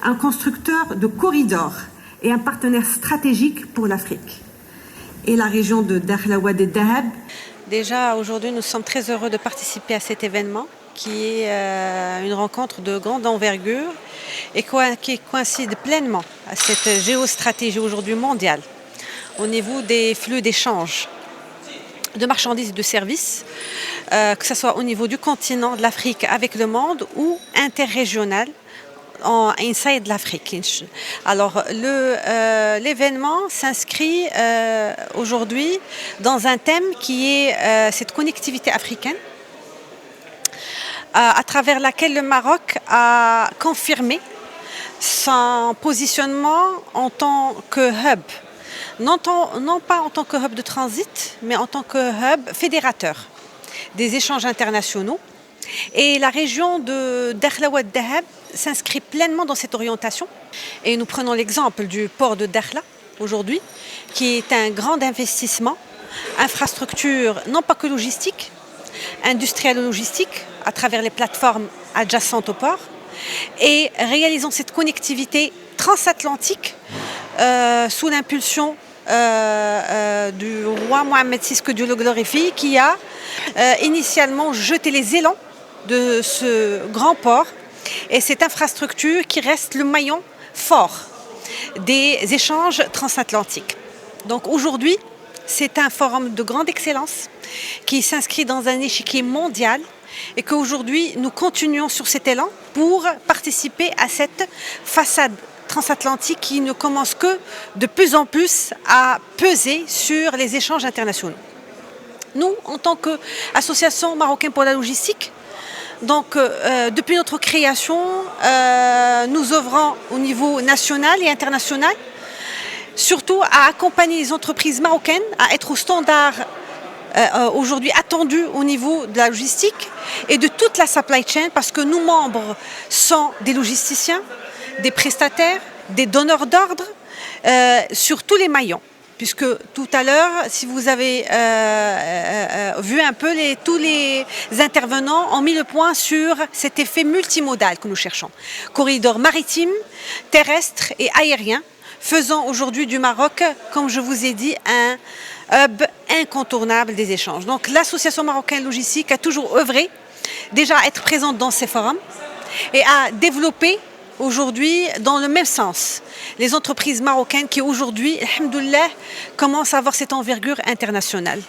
un constructeur de corridors et un partenaire stratégique pour l'Afrique. Et la région de Dakhla Wad el-Dahab. Déjà, aujourd'hui, nous sommes très heureux de participer à cet événement qui est une rencontre de grande envergure et qui coïncide pleinement à cette géostratégie aujourd'hui mondiale au niveau des flux d'échange de marchandises et de services, que ce soit au niveau du continent, de l'Afrique avec le monde ou interrégional inside l'Afrique. Alors l'événement s'inscrit aujourd'hui dans un thème qui est cette connectivité africaine à travers laquelle le Maroc a confirmé son positionnement en tant que hub, non pas en tant que hub de transit, mais en tant que hub fédérateur des échanges internationaux. Et la région de Dakhla Wad el-Dahab s'inscrit pleinement dans cette orientation. Et nous prenons l'exemple du port de Dakhla aujourd'hui, qui est un grand investissement, infrastructure non pas que logistique, industrielle logistique, à travers les plateformes adjacentes au port, et réalisons cette connectivité transatlantique sous l'impulsion du roi Mohammed VI, que Dieu le glorifie, qui a initialement jeté les élans de ce grand port et cette infrastructure qui reste le maillon fort des échanges transatlantiques. Donc aujourd'hui, c'est un forum de grande excellence qui s'inscrit dans un échiquier mondial et qu'aujourd'hui nous continuons sur cet élan pour participer à cette façade transatlantique qui ne commence que de plus en plus à peser sur les échanges internationaux. Nous, en tant qu'association marocaine pour la logistique, donc depuis notre création, nous œuvrons au niveau national et international, surtout à accompagner les entreprises marocaines à être au standard aujourd'hui attendu au niveau de la logistique et de toute la supply chain, parce que nos membres sont des logisticiens, des prestataires, des donneurs d'ordre sur tous les maillons. Puisque tout à l'heure, si vous avez vu un peu, tous les intervenants ont mis le point sur cet effet multimodal que nous cherchons. Corridor maritime, terrestre et aérien, faisant aujourd'hui du Maroc, comme je vous ai dit, un hub incontournable des échanges. Donc l'association marocaine logistique a toujours œuvré déjà à être présente dans ces forums et à développer aujourd'hui dans le même sens les entreprises marocaines qui aujourd'hui, alhamdoulilah, commencent à avoir cette envergure internationale.